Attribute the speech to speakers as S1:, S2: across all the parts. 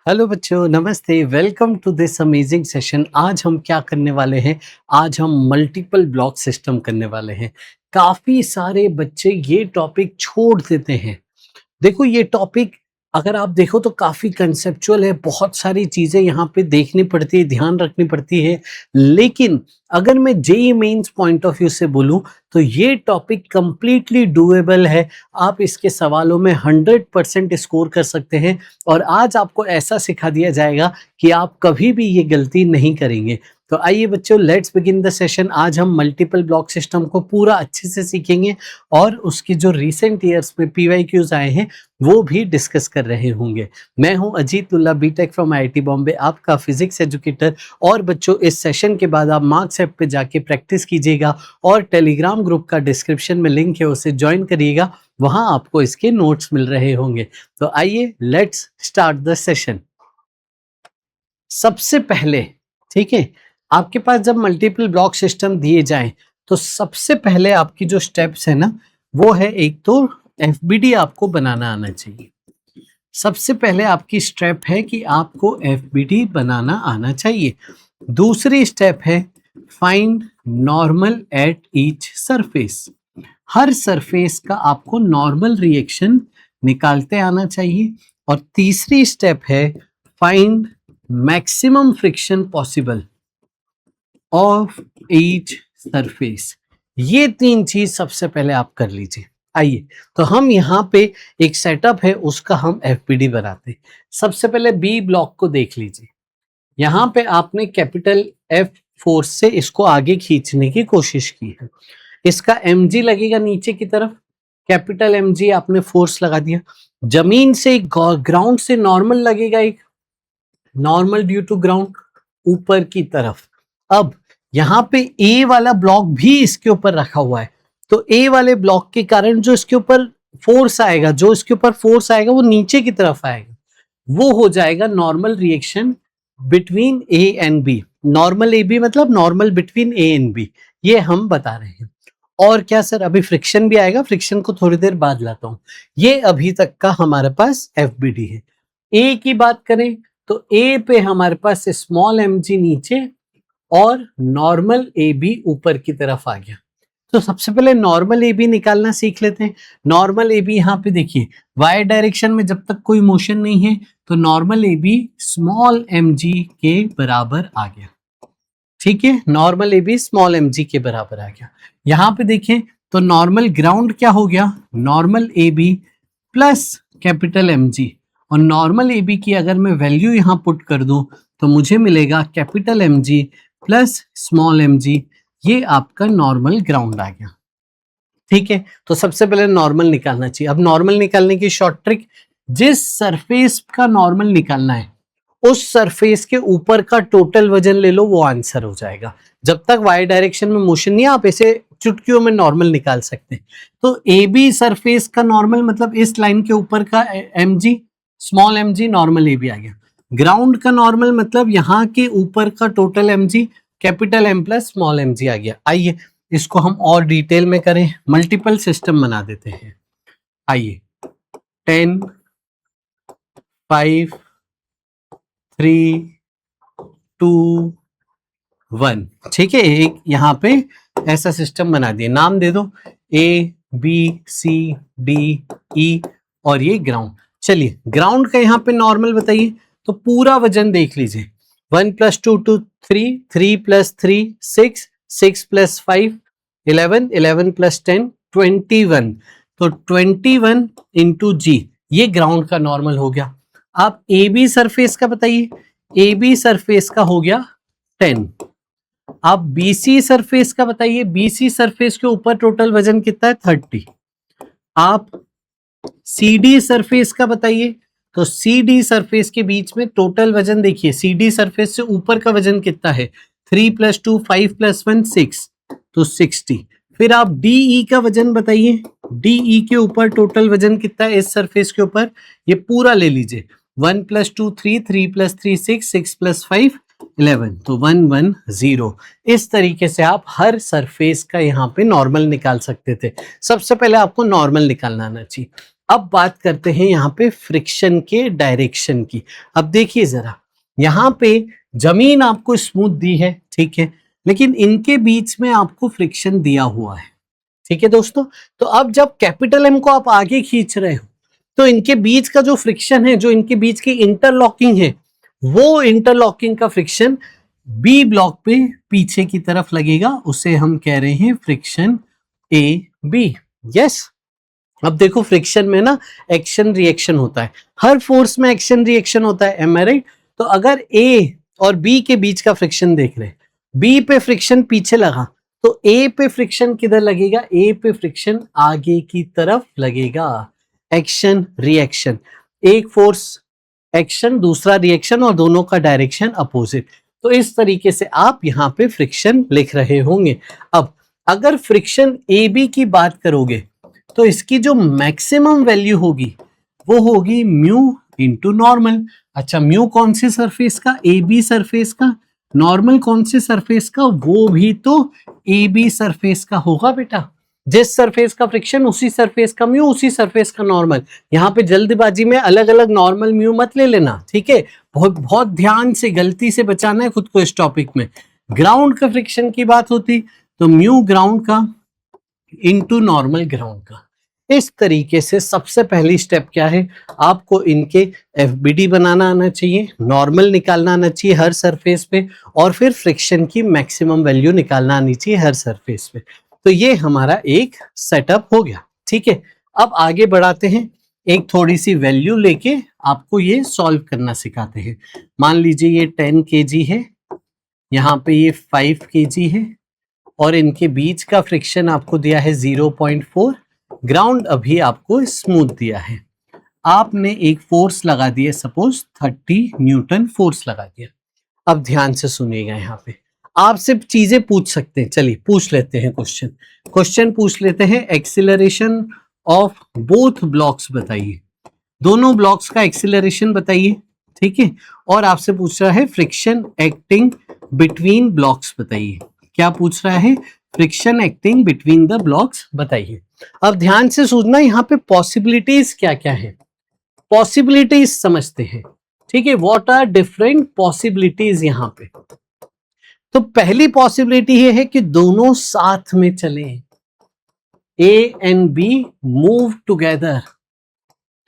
S1: Hello बच्चों, नमस्ते। Welcome to this amazing session. आज हम क्या करने वाले हैं? आज हम मल्टीपल ब्लॉक सिस्टम करने वाले हैं। काफ़ी सारे बच्चे ये टॉपिक छोड़ देते हैं। देखो, ये टॉपिक अगर आप देखो तो काफ़ी कंसेप्चुअल है, बहुत सारी चीज़ें यहाँ पे देखनी पड़ती है, ध्यान रखनी पड़ती है। लेकिन अगर मैं JEE mains point of view से बोलूँ तो ये टॉपिक कंप्लीटली डूएबल है। आप इसके सवालों में 100% स्कोर कर सकते हैं और आज आपको ऐसा सिखा दिया जाएगा कि आप कभी भी ये गलती नहीं करेंगे। तो आइए बच्चों, लेट्स बिगिन द सेशन। आज हम मल्टीपल ब्लॉक सिस्टम को पूरा अच्छे से सीखेंगे और उसके जो रिसेंट ईयर्स में पीवाईक्यूज आए हैं वो भी डिस्कस कर रहे होंगे। मैं हूं अजीतुल्ला, बीटेक फ्रॉम आईआईटी बॉम्बे, आपका फिजिक्स एजुकेटर। और बच्चों, इस सेशन के बाद आप मार्क्स ऐप पे जाके प्रैक्टिस कीजिएगा और टेलीग्राम ग्रुप का डिस्क्रिप्शन में लिंक है, उसे ज्वाइन करिएगा। वहां आपको इसके नोट्स मिल रहे होंगे। तो आइए, लेट्स स्टार्ट द सेशन। सबसे पहले, ठीक है, आपके पास जब मल्टीपल ब्लॉक सिस्टम दिए जाएं तो सबसे पहले आपकी जो स्टेप्स है ना, वो है एक तो एफबीडी आपको बनाना आना चाहिए। सबसे पहले आपकी स्टेप है कि आपको एफबीडी बनाना आना चाहिए। दूसरी स्टेप है find normal at each surface. Her surface का आपको नॉर्मल रिएक्शन निकालते आना चाहिए। और तीसरी स्टेप है find maximum friction possible of each surface. ये तीन चीज सबसे पहले आप कर लीजिए। आइए, तो हम यहाँ पे एक सेटअप है, उसका हम एफपीडी बनाते हैं। सबसे पहले बी ब्लॉक को देख लीजिए। यहाँ पे आपने कैपिटल एफ फोर्स से इसको आगे खींचने की कोशिश की है। इसका mg लगेगा नीचे की तरफ, कैपिटल mg आपने फोर्स लगा दिया। जमीन से ग्राउंड से नॉर्मल लगेगा, एक नॉर्मल ड्यू टू ग्राउंड ऊपर की तरफ। अब यहाँ पे ए वाला ब्लॉक भी इसके ऊपर रखा हुआ है, तो ए वाले ब्लॉक के कारण जो इसके ऊपर फोर्स आएगा वो नीचे की तरफ आएगा। वो हो जाएगा normal reaction between A and B. Normal A B मतलब normal between A and B, ये हम बता रहे हैं। और क्या सर, अभी फ्रिक्शन भी आएगा, फ्रिक्शन को थोड़ी देर बाद लाता हूं। ये अभी तक का हमारे पास एफबीडी है। ए की बात करें तो ए पे हमारे पास स्मॉल mg नीचे और नॉर्मल ए बी ऊपर की तरफ आ गया। तो सबसे पहले नॉर्मल ए बी निकालना सीख लेते हैं। नॉर्मल ए बी यहाँ पे देखिए, वाई डायरेक्शन में जब तक कोई मोशन नहीं है तो normal A B small mg के बराबर आ गया। ठीक है, normal A B small mg के बराबर आ गया। यहाँ पे देखें तो नॉर्मल ग्राउंड क्या हो गया, normal A B plus capital mg। और नॉर्मल ए बी की अगर मैं वैल्यू यहाँ पुट कर दूं तो मुझे मिलेगा capital mg plus small mg। ये आपका नॉर्मल ग्राउंड आ गया। ठीक है, तो सबसे पहले नॉर्मल निकालना चाहिए। अब नॉर्मल निकालने की शॉर्ट ट्रिक, जिस सरफेस का नॉर्मल निकालना है उस सरफेस के ऊपर का टोटल वजन ले लो, वो आंसर हो जाएगा। जब तक वाई डायरेक्शन में मोशन नहीं, आप इसे चुटकियों में नॉर्मल निकाल सकते हैं। तो ए बी सरफेस का नॉर्मल मतलब इस लाइन के ऊपर का mg, small mg, normal A B आ गया। ग्राउंड का नॉर्मल मतलब यहाँ के ऊपर का total mg, capital M plus small mg आ गया। आइए इसको हम और डिटेल में करें, मल्टीपल सिस्टम बना देते हैं। आइए 10, 5, 3, 2, 1। ठीक है, एक यहाँ पे ऐसा सिस्टम बना दिया। नाम दे दो ए बी सी डी ई और ये ग्राउंड। चलिए, ग्राउंड का यहाँ पे नॉर्मल बताइए, तो पूरा वजन देख लीजिए। 1 + 2 2 3, 3 + 3 6, 6 + 5 11, 11 + 10 21। तो 21 × g, ये ग्राउंड का नॉर्मल हो गया। आप ए बी सरफेस का बताइए, ए बी सरफेस का हो गया 10। आप बीसी सरफेस का बताइए, बीसी सरफेस के ऊपर टोटल वजन कितना है 30। आप CD सरफेस का बताइए, तो CD सरफेस के बीच में टोटल वजन देखिए, CD सरफेस से ऊपर का वजन कितना है 3 + 2 5 + 1 6, तो 60। फिर आप DE का वजन बताइए, DE के ऊपर टोटल वजन कितना है इस सरफेस के ऊपर, ये पूरा ले लीजिए। 1 + 2 3, 3 + 3 6, 6 + 5 11, तो 110। इस तरीके से आप हर सरफेस का यहाँ पे नॉर्मल निकाल सकते थे। सबसे पहले आपको नॉर्मल निकालना आना चाहिए। अब बात करते हैं यहाँ पे फ्रिक्शन के डायरेक्शन की। अब देखिए जरा, यहाँ पे जमीन आपको स्मूथ दी है, ठीक है, लेकिन इनके बीच में आपको फ्रिक्शन दिया हुआ है, ठीक है दोस्तों। तो अब जब कैपिटल एम को आप आगे खींच रहे हो तो इनके बीच का जो फ्रिक्शन है, जो इनके बीच की इंटरलॉकिंग है, वो इंटरलॉकिंग का फ्रिक्शन बी ब्लॉक पे पीछे की तरफ लगेगा, उसे हम कह रहे हैं फ्रिक्शन ए बी। यस, अब देखो फ्रिक्शन में ना एक्शन रिएक्शन होता है, हर फोर्स में एक्शन रिएक्शन होता है, एम आई राइट। तो अगर ए और बी के बीच का फ्रिक्शन देख रहे, बी पे फ्रिक्शन पीछे लगा तो ए पे फ्रिक्शन किधर लगेगा, ए पे फ्रिक्शन आगे की तरफ लगेगा। एक्शन रिएक्शन, एक फोर्स एक्शन, दूसरा रिएक्शन, और दोनों का डायरेक्शन अपोजिट। तो इस तरीके से आप यहाँ पे फ्रिक्शन लिख रहे होंगे। अब अगर फ्रिक्शन ए बी की बात करोगे तो इसकी जो मैक्सिमम वैल्यू होगी वो होगी म्यू इंटू नॉर्मल। अच्छा, म्यू कौन से सरफेस का, ए बी सरफेस का। नॉर्मल कौन से सरफेस का, वो भी तो ए बी सरफेस का होगा बेटा। जिस सरफेस का फ्रिक्शन उसी सरफेस का म्यू, उसी सरफेस का नॉर्मल। यहाँ पे जल्दबाजी में अलग अलग नॉर्मल म्यू मत ले लेना, ठीक है, बहुत बहुत ध्यान से, गलती से बचाना है खुद को इस टॉपिक में। ग्राउंड का फ्रिक्शन की बात होती तो म्यू ग्राउंड का इंटू नॉर्मल ग्राउंड का। इस तरीके से सबसे पहली स्टेप क्या है, आपको इनके एफबीडी बनाना आना चाहिए, नॉर्मल निकालना आना चाहिए हर सरफेस पे, और फिर फ्रिक्शन की मैक्सिमम वैल्यू निकालना आनी चाहिए हर सरफेस पे। तो ये हमारा एक सेटअप हो गया, ठीक है। अब आगे बढ़ाते हैं, एक थोड़ी सी वैल्यू लेके आपको ये सॉल्व करना सिखाते हैं। मान लीजिए ये 10 kg है, यहाँ पे ये 5 kg है, और इनके बीच का फ्रिक्शन आपको दिया है 0.4। ग्राउंड अभी आपको स्मूथ दिया है, आपने एक फोर्स लगा दिया, सपोज 30 न्यूटन फोर्स लगा दिया। अब ध्यान से सुनिएगा, यहाँ पे आप सिर्फ चीजें पूछ सकते हैं। चलिए पूछ लेते हैं क्वेश्चन पूछ लेते हैं। एक्सीलरेशन ऑफ बोथ ब्लॉक्स बताइए, दोनों ब्लॉक्स का एक्सीलरेशन बताइए, ठीक है। और आपसे पूछ रहा है फ्रिक्शन एक्टिंग बिटवीन ब्लॉक्स बताइए। क्या पूछ रहा है, friction acting between the blocks बताइए। अब ध्यान से सुनना, यहाँ पे पॉसिबिलिटीज क्या क्या है, पॉसिबिलिटीज समझते हैं, ठीक है। व्हाट आर डिफरेंट पॉसिबिलिटीज यहाँ पे। तो पहली पॉसिबिलिटी ये है कि दोनों साथ में चले, A and B move together,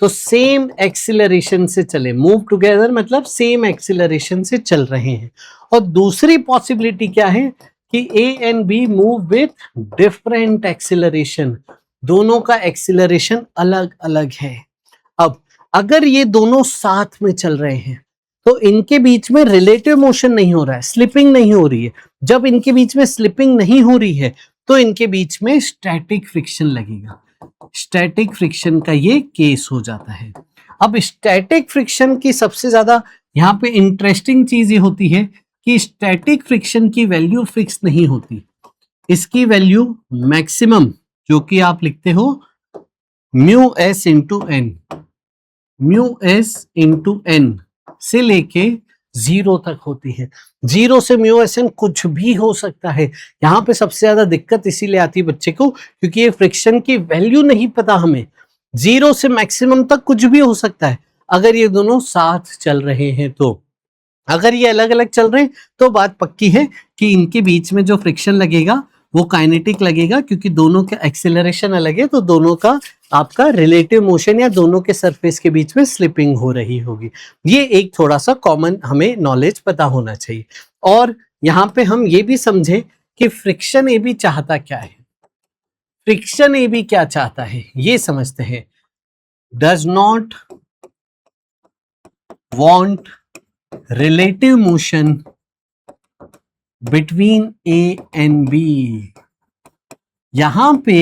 S1: तो सेम एक्सीलरेशन से चले। मूव टुगेदर मतलब सेम एक्सीलरेशन से चल रहे हैं। और दूसरी पॉसिबिलिटी क्या है कि A and B move with different acceleration, दोनों का एक्सीलरेशन अलग अलग है। अब अगर ये दोनों साथ में चल रहे हैं तो इनके बीच में रिलेटिव मोशन नहीं हो रहा है, स्लिपिंग नहीं हो रही है। जब इनके बीच में स्लिपिंग नहीं हो रही है तो इनके बीच में स्टैटिक फ्रिक्शन लगेगा। स्टैटिक फ्रिक्शन का ये केस हो जाता है। अब स्टैटिक फ्रिक्शन की सबसे ज्यादा यहाँ पे इंटरेस्टिंग चीज ये होती है कि स्टैटिक फ्रिक्शन की वैल्यू फिक्स नहीं होती, इसकी वैल्यू मैक्सिमम जो कि आप लिखते हो mu S into N, mu S into N से लेके 0 तक होती है। 0 से म्यू एस एन कुछ भी हो सकता है। यहाँ पे सबसे ज्यादा दिक्कत इसीलिए आती है बच्चे को क्योंकि ये फ्रिक्शन की वैल्यू नहीं पता हमें। 0 से मैक्सिमम तक कुछ भी हो सकता है अगर ये दोनों साथ चल रहे हैं तो। अगर ये अलग अलग चल रहे हैं तो बात पक्की है कि इनके बीच में जो फ्रिक्शन लगेगा वो काइनेटिक लगेगा, क्योंकि दोनों का एक्सेलरेशन अलग है, तो दोनों का आपका रिलेटिव मोशन या दोनों के सरफेस के बीच में स्लिपिंग हो रही होगी। ये एक थोड़ा सा कॉमन हमें नॉलेज पता होना चाहिए। और यहाँ पे हम ये भी समझे कि फ्रिक्शन ए बी चाहता क्या है, फ्रिक्शन ए बी क्या चाहता है ये समझते हैं। Does not want relative motion between A and B. यहां पे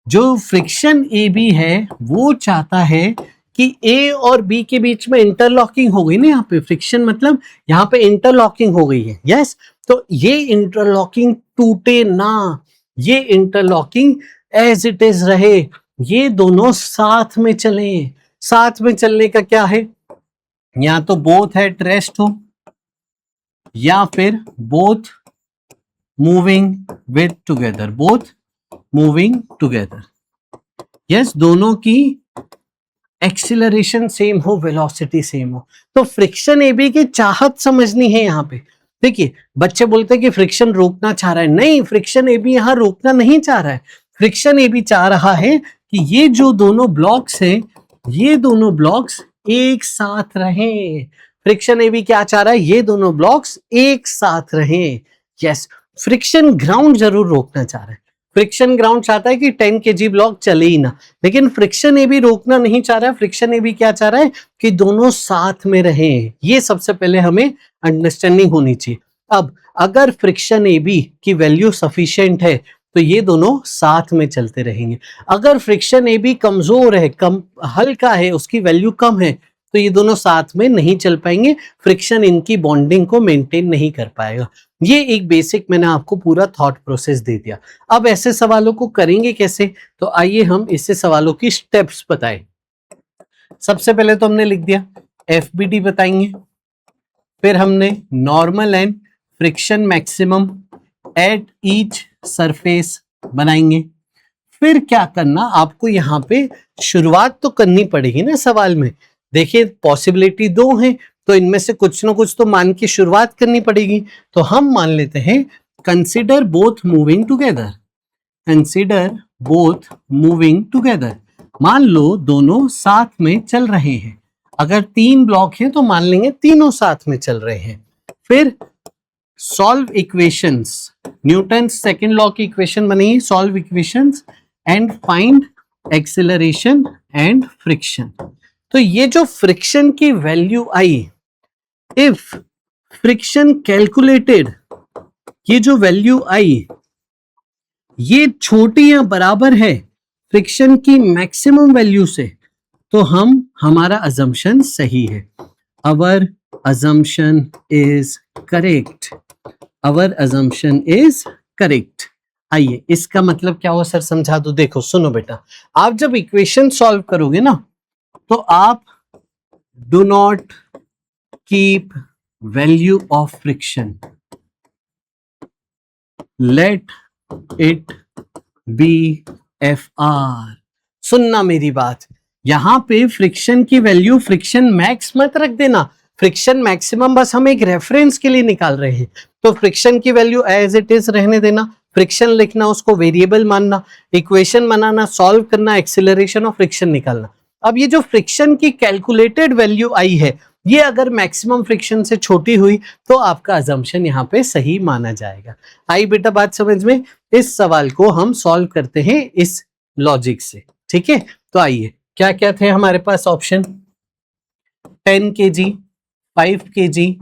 S1: जो फ्रिक्शन ए बी है वो चाहता है कि ए और बी के बीच में इंटरलॉकिंग हो गई ना, यहाँ पे फ्रिक्शन मतलब यहाँ पे इंटरलॉकिंग हो गई है। यस, तो ये इंटरलॉकिंग टूटे ना, ये इंटरलॉकिंग एज इट इज रहे, ये दोनों साथ में चले। साथ में चलने का क्या है, या तो बोथ एट रेस्ट हो या फिर both moving with together, both moving together. Yes, दोनों की एक्सीलरेशन सेम हो, वेलोसिटी सेम हो। तो फ्रिक्शन ए बी की चाहत समझनी है यहाँ पे। देखिए बच्चे बोलते हैं कि फ्रिक्शन रोकना चाह रहा है, नहीं, फ्रिक्शन ए बी यहाँ रोकना नहीं चाह रहा है। फ्रिक्शन ए बी चाह रहा है कि ये जो दोनों ब्लॉक्स हैं, ये दोनों ब्लॉक्स एक साथ रहें। फ्रिक्शन ए बी क्या चाह रहा है, ये दोनों ब्लॉक्स एक साथ रहें। यस, फ्रिक्शन ग्राउंड जरूर रोकना चाह रहा है। फ्रिक्शन ग्राउंड चाहता है कि 10 kg ब्लॉक चले ही ना, लेकिन फ्रिक्शन ए भी रोकना नहीं चाह रहा है। फ्रिक्शन ए भी क्या चाह रहा है कि दोनों साथ में रहें। ये सबसे पहले हमें अंडरस्टैंडिंग होनी चाहिए। अब अगर फ्रिक्शन ए बी की वैल्यू सफिशिएंट है तो ये दोनों साथ में चलते रहेंगे। अगर फ्रिक्शन ए बी कमजोर है, कम हल्का है, उसकी वैल्यू कम है, तो ये दोनों साथ में नहीं चल पाएंगे। फ्रिक्शन इनकी बॉन्डिंग को मेंटेन नहीं कर पाएगा। ये एक बेसिक मैंने आपको पूरा थॉट प्रोसेस दे दिया। अब ऐसे सवालों को करेंगे कैसे, तो आइए हम इससे सवालों की स्टेप्स बताएं। सबसे पहले तो हमने लिख दिया एफबीडी बताएंगे, फिर हमने normal and friction maximum at each surface बनाएंगे। फिर क्या करना, आपको यहाँ पे शुरुआत तो करनी पड़ेगी ना सवाल में। देखिए पॉसिबिलिटी दो हैं, तो इनमें से कुछ ना कुछ तो मान की शुरुआत करनी पड़ेगी। तो हम मान लेते हैं consider both moving together. Consider both moving together, मान लो दोनों साथ में चल रहे हैं। अगर 3 ब्लॉक हैं तो मान लेंगे तीनों साथ में चल रहे हैं। फिर solve equations, Newton second law की इक्वेशन बनेगी, solve equations and find acceleration and friction. तो ये जो फ्रिक्शन की value I, if friction calculated, ये जो वैल्यू आई ये छोटी या बराबर है फ्रिक्शन की मैक्सिमम वैल्यू से, तो हमारा अजम्पशन सही है। Our assumption is correct. Our assumption is correct. आइए इसका मतलब क्या हुआ सर, समझा दो। देखो सुनो बेटा, आप जब इक्वेशन सॉल्व करोगे ना, तो आप do not keep value of friction, let it be F R. सुनना मेरी बात, यहां पे फ्रिक्शन की वैल्यू फ्रिक्शन मैक्स मत रख देना। फ्रिक्शन मैक्सिमम बस हम एक रेफरेंस के लिए निकाल रहे हैं, तो फ्रिक्शन की वैल्यू एज इट इज रहने देना। फ्रिक्शन लिखना, उसको वेरिएबल मानना, इक्वेशन बनाना, सॉल्व करना, एक्सीलरेशन और फ्रिक्शन निकालना। अब ये जो फ्रिक्शन की कैलकुलेटेड वैल्यू आई है, ये अगर मैक्सिमम फ्रिक्शन से छोटी हुई तो आपका अजम्पशन यहाँ पे सही माना जाएगा। आई बेटा बात समझ में। इस सवाल को हम सॉल्व करते हैं इस लॉजिक से, ठीक है। तो आइए क्या क्या थे हमारे पास ऑप्शन, 10 kg, 5 kg,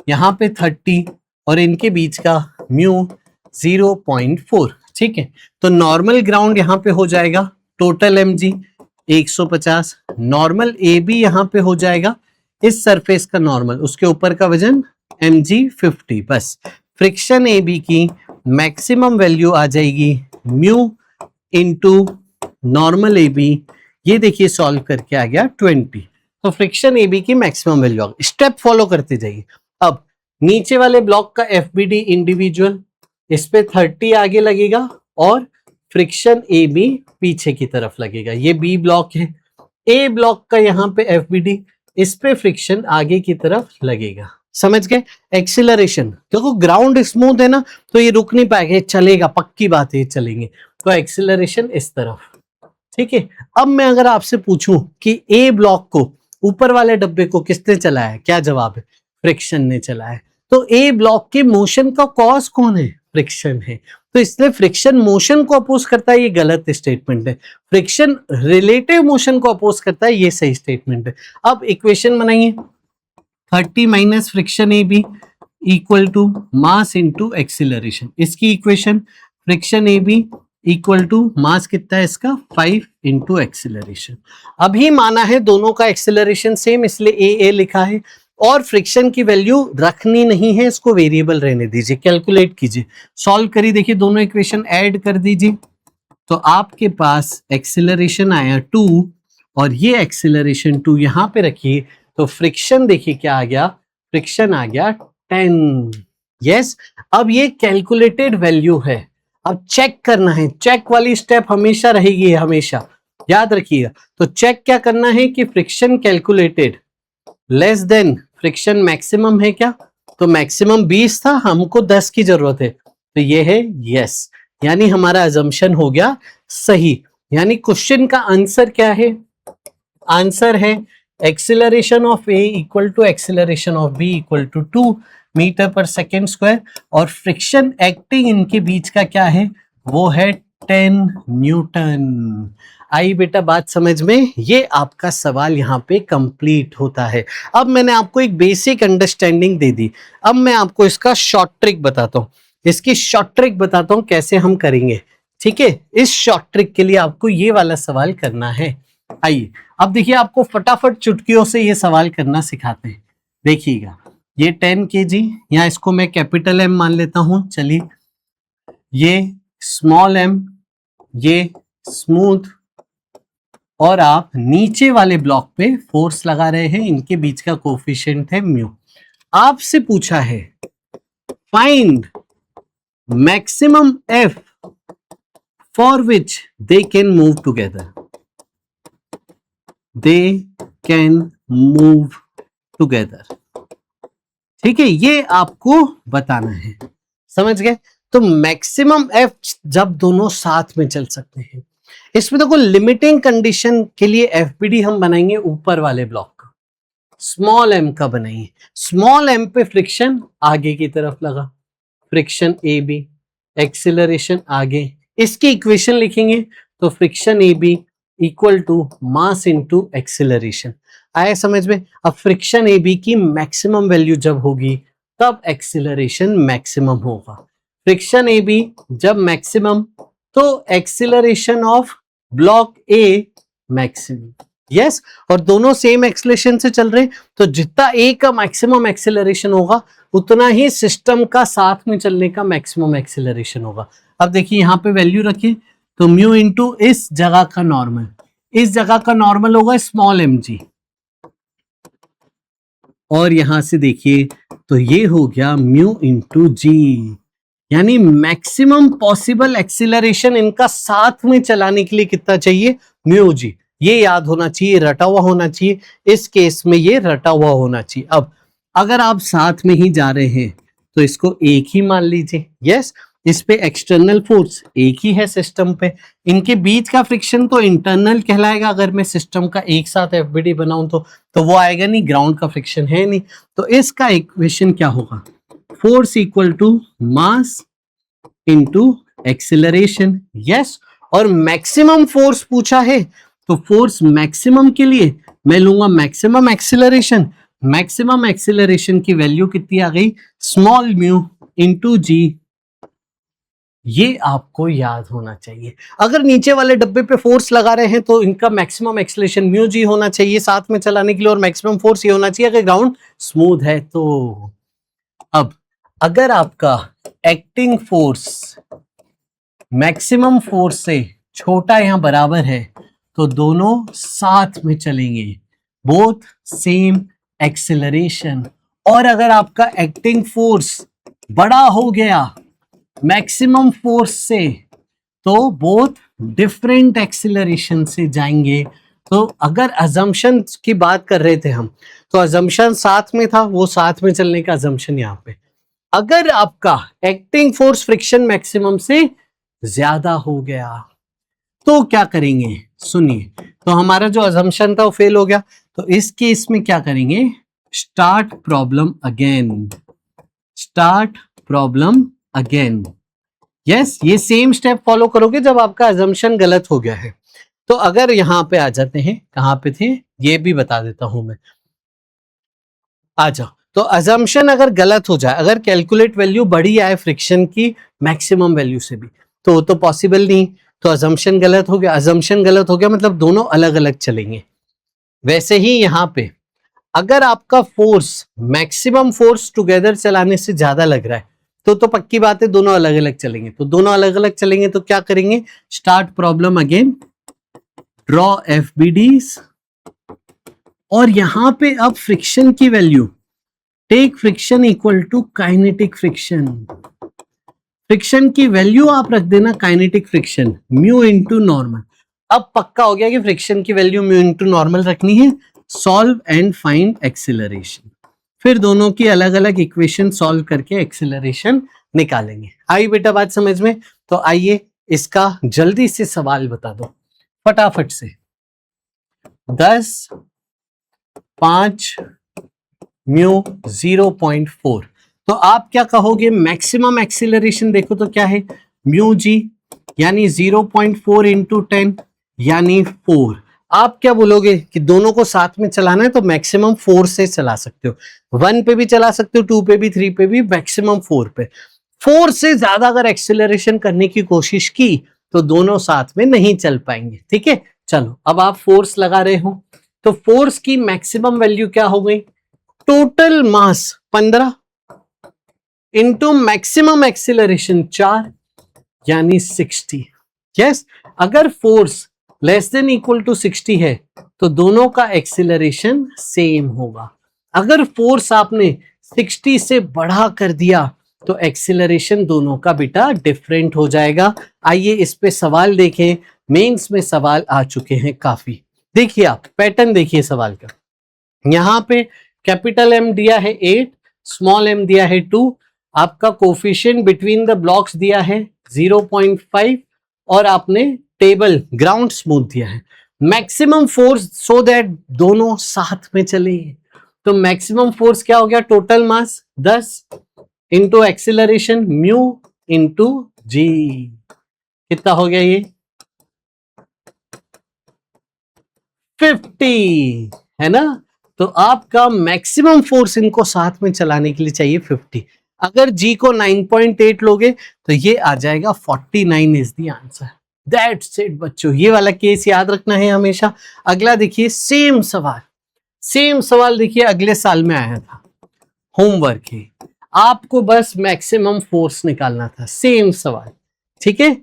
S1: यहाँ पे 30 और इनके बीच का म्यू 0.4, ठीक है। तो नॉर्मल ग्राउंड यहाँ पे हो जाएगा total mg 150, normal A B यहाँ पे हो जाएगा इस सरफेस का नॉर्मल, उसके ऊपर का वजन mg 50। बस फ्रिक्शन ए बी की मैक्सिमम वैल्यू आ जाएगी mu into normal A B, ये देखिए सॉल्व करके आ गया 20। तो फ्रिक्शन ए बी की मैक्सिमम वैल्यू आ गई। स्टेप फॉलो करते जाइए। अब नीचे वाले ब्लॉक का एफ बी डी इंडिविजुअल, इस पे 30 आगे लगेगा और फ्रिक्शन ए बी पीछे की तरफ लगेगा। ये बी ब्लॉक है। ए ब्लॉक का यहाँ पे एफ बी डी, इस पे फ्रिक्शन आगे की तरफ लगेगा। समझ गए। एक्सीलरेशन, देखो ग्राउंड स्मूथ है ना, तो ये रुक नहीं पाएगा, चलेगा, पक्की बात है चलेंगे। तो एक्सीलरेशन इस तरफ, ठीक है। अब मैं अगर आपसे पूछूं कि ए ब्लॉक को, ऊपर वाले डब्बे को किसने चलाया, क्या जवाब है, फ्रिक्शन ने चलाया। तो ए ब्लॉक के मोशन का कॉज कौन है, फ्रिक्शन है। तो इसलिए फ्रिक्शन मोशन को अपोज करता है, ये गलत स्टेटमेंट है। फ्रिक्शन रिलेटिव मोशन को अपोज करता है, ये सही स्टेटमेंट है। अब इक्वेशन बनाइए, 30 minus friction A B equal to mass into acceleration. इसकी equation friction A B equal to mass कितना है इसका 5 इंटू एक्सीलरेशन। अभी माना है दोनों का एक्सीलरेशन सेम, इसलिए ए लिखा है। और फ्रिक्शन की वैल्यू रखनी नहीं है, इसको वेरिएबल रहने दीजिए। कैलकुलेट कीजिए, सॉल्व करिए, देखिए दोनों इक्वेशन ऐड कर दीजिए। तो आपके पास एक्सीलरेशन आया 2 और ये एक्सीलरेशन 2 यहां पे रखिए। तो फ्रिक्शन देखिए क्या आ गया, फ्रिक्शन आ गया 10। यस, अब ये कैलकुलेटेड वैल्यू है। अब चेक करना है, चेक वाली स्टेप हमेशा रहेगी, हमेशा याद रखिएगा। तो चेक क्या करना है कि friction calculated less than friction maximum है क्या, तो मैक्सिमम 20 था, हमको 10 की जरूरत है, तो ये है यस, यानी हमारा अजम्पशन हो गया सही। यानी क्वेश्चन का आंसर क्या है, आंसर है acceleration of A equal to acceleration of B equal to 2 metre per second square, और फ्रिक्शन एक्टिंग इनके बीच का क्या है, वो है 10 न्यूटन। आई बेटा बात समझ में, ये आपका सवाल यहाँ पे कंप्लीट होता है। अब मैंने आपको एक बेसिक अंडरस्टैंडिंग दे दी, अब मैं आपको इसका शॉर्ट ट्रिक बताता हूँ, इसकी शॉर्ट ट्रिक बताता हूँ कैसे हम करेंगे। ठीक है, इस शॉर्ट ट्रिक के लिए आपको ये वाला सवाल करना है। आइए अब देखिए, आपको फटाफट चुटकियों से ये सवाल करना सिखाते हैं। देखिएगा, ये 10 kg, या इसको मैं कैपिटल एम मान लेता हूं, चलिए, ये स्मॉल एम, ये स्मूथ, और आप नीचे वाले ब्लॉक पे फोर्स लगा रहे हैं, इनके बीच का कोफिशिएंट है म्यू। आपसे पूछा है find maximum F for which they can move together, they can move together. ठीक है, ये आपको बताना है, समझ गए। तो मैक्सिमम एफ जब दोनों साथ में चल सकते हैं, इसमें देखो लिमिटिंग कंडीशन के लिए एफबीडी हम बनाएंगे ऊपर वाले ब्लॉक का, स्मॉल एम का बनाइए। स्मॉल एम पे फ्रिक्शन आगे की तरफ लगा, फ्रिक्शन ए बी, एक्सिलरेशन आगे, इसकी इक्वेशन लिखेंगे तो friction A B equal to mass into acceleration. आया समझ में। अब फ्रिक्शन ए बी की मैक्सिमम वैल्यू जब होगी तब एक्सिलरेशन मैक्सिमम होगा। फ्रिक्शन ए बी जब मैक्सिमम, तो acceleration of block A maximum. Yes, और दोनों सेम एक्सिलरेशन से चल रहे, तो जितना ए का मैक्सिमम एक्सिलरेशन होगा उतना ही सिस्टम का साथ में चलने का मैक्सिमम एक्सिलरेशन होगा। अब देखिए यहां पे वैल्यू रखिए, तो म्यू इंटू इस जगह का नॉर्मल, इस जगह का नॉर्मल होगा स्मॉल एम जी, और यहां से देखिए तो ये हो गया म्यू इंटू जी, यानी मैक्सिमम पॉसिबल एक्सिलरेशन इनका साथ में चलाने के लिए कितना चाहिए, म्यू जी। ये याद होना चाहिए, रटा हुआ होना चाहिए, इस केस में ये रटा हुआ होना चाहिए। अब अगर आप साथ में ही जा रहे हैं तो इसको एक ही मान लीजिए। यस, इस पे एक्सटर्नल फोर्स एक ही है सिस्टम पे, इनके बीच का फ्रिक्शन तो इंटरनल कहलाएगा। अगर मैं सिस्टम का एक साथ एफबीडी बनाऊं तो वो आएगा नहीं, ग्राउंड का फ्रिक्शन है नहीं। तो इसका इक्वेशन क्या होगा, force equal to mass into acceleration. Yes, और मैक्सिमम फोर्स पूछा है, तो फोर्स मैक्सिमम के लिए मैं लूंगा मैक्सिमम एक्सिलरेशन। मैक्सिमम एक्सिलरेशन की वैल्यू कितनी आ गई, स्मॉल म्यू इनटू जी। ये आपको याद होना चाहिए। अगर नीचे वाले डब्बे पे फोर्स लगा रहे हैं तो इनका मैक्सिमम एक्सीलरेशन म्यू जी होना चाहिए साथ में चलाने के लिए, और मैक्सिमम फोर्स ये होना चाहिए अगर ग्राउंड स्मूथ है तो। अब अगर आपका एक्टिंग फोर्स मैक्सिमम फोर्स से छोटा या बराबर है तो दोनों साथ में चलेंगे, बोथ सेम एक्सीलरेशन। और अगर आपका एक्टिंग फोर्स बड़ा हो गया मैक्सिमम फोर्स से, तो बोथ डिफरेंट एक्सीलरेशन से जाएंगे। तो अगर अजम्पशन की बात कर रहे थे हम, तो अजम्पशन साथ में था, वो साथ में चलने का अजम्पशन यहाँ पे। अगर आपका एक्टिंग फोर्स फ्रिक्शन मैक्सिमम से ज्यादा हो गया तो क्या करेंगे, सुनिए। तो हमारा जो अजम्पशन था वो फेल हो गया, तो इस केस में क्या करेंगे, start problem again, start problem again. Yes, ये सेम स्टेप फॉलो करोगे जब आपका अजम्पशन गलत हो गया है। तो अगर यहां पे आ जाते हैं, कहां पे थे ये भी बता देता हूं मैं, आ जाओ। तो अजम्पशन अगर गलत हो जाए, अगर कैलकुलेट वैल्यू बड़ी आए फ्रिक्शन की मैक्सिमम वैल्यू से भी, तो पॉसिबल नहीं, तो अजम्पशन गलत हो गया। अजम्पशन गलत हो गया मतलब दोनों अलग अलग चलेंगे। वैसे ही यहां पे अगर आपका फोर्स मैक्सिमम फोर्स टुगेदर चलाने से ज्यादा लग रहा है तो पक्की बात है दोनों अलग अलग चलेंगे। तो दोनों अलग अलग चलेंगे तो क्या करेंगे, start problem again, draw FBDs, और यहां पे अब फ्रिक्शन की value, take friction equal to kinetic friction. Friction की वैल्यू आप रख देना kinetic friction mu into normal. अब पक्का हो गया कि फ्रिक्शन की वैल्यू म्यू इनटू नॉर्मल रखनी है। Solve and find acceleration. फिर दोनों की अलग अलग इक्वेशन सॉल्व करके एक्सीलरेशन निकालेंगे। आई बेटा बात समझ में? तो आइए इसका जल्दी से सवाल बता दो फटाफट से। 10, 5, म्यू 0.4। तो आप क्या कहोगे? मैक्सिमम एक्सीलरेशन देखो तो क्या है, म्यू जी यानी 0.4 इंटू 10 यानी 4। आप क्या बोलोगे कि दोनों को साथ में चलाना है तो मैक्सिमम 4 से चला सकते हो, 1 पे भी चला सकते हो, 2 पे भी, 3 पे भी, मैक्सिमम 4 पे। 4 से ज्यादा अगर एक्सीलरेशन करने की कोशिश की तो दोनों साथ में नहीं चल पाएंगे। ठीक है, चलो अब आप फोर्स लगा रहे हो तो फोर्स की मैक्सिमम वैल्यू क्या हो गई? Total mass 15 into maximum acceleration 4 यानी 60। यस, अगर force less than equal to 60 है तो दोनों का एक्सीलरेशन सेम होगा। अगर फोर्स आपने 60 से बढ़ा कर दिया तो एक्सीलरेशन दोनों का बेटा डिफरेंट हो जाएगा। आइए इस पे सवाल देखें, मेंस में सवाल आ चुके हैं काफी। देखिए आप पैटर्न देखिए सवाल का, यहां पे कैपिटल एम दिया है 8, स्मॉल एम दिया है 2, आपका कोफिशिएंट बिटवीन द ब्लॉक्स दिया है 0.5 और आपने टेबल ग्राउंड स्मूथ दिया है। मैक्सिमम फोर्स सो दैट दोनों साथ में चले, तो मैक्सिमम फोर्स क्या हो गया? Total mass 10 into acceleration mu into g, कितना हो गया ये? 50 है ना। तो आपका मैक्सिमम फोर्स इनको साथ में चलाने के लिए चाहिए 50। अगर जी को 9.8 लोगे तो ये आ जाएगा 49 is the answer. That's it बच्चों, ये वाला केस याद रखना है हमेशा। अगला देखिए, सेम सवाल देखिए अगले साल में आया था, होमवर्क है, आपको बस मैक्सिमम फोर्स निकालना था, सेम सवाल। ठीक है,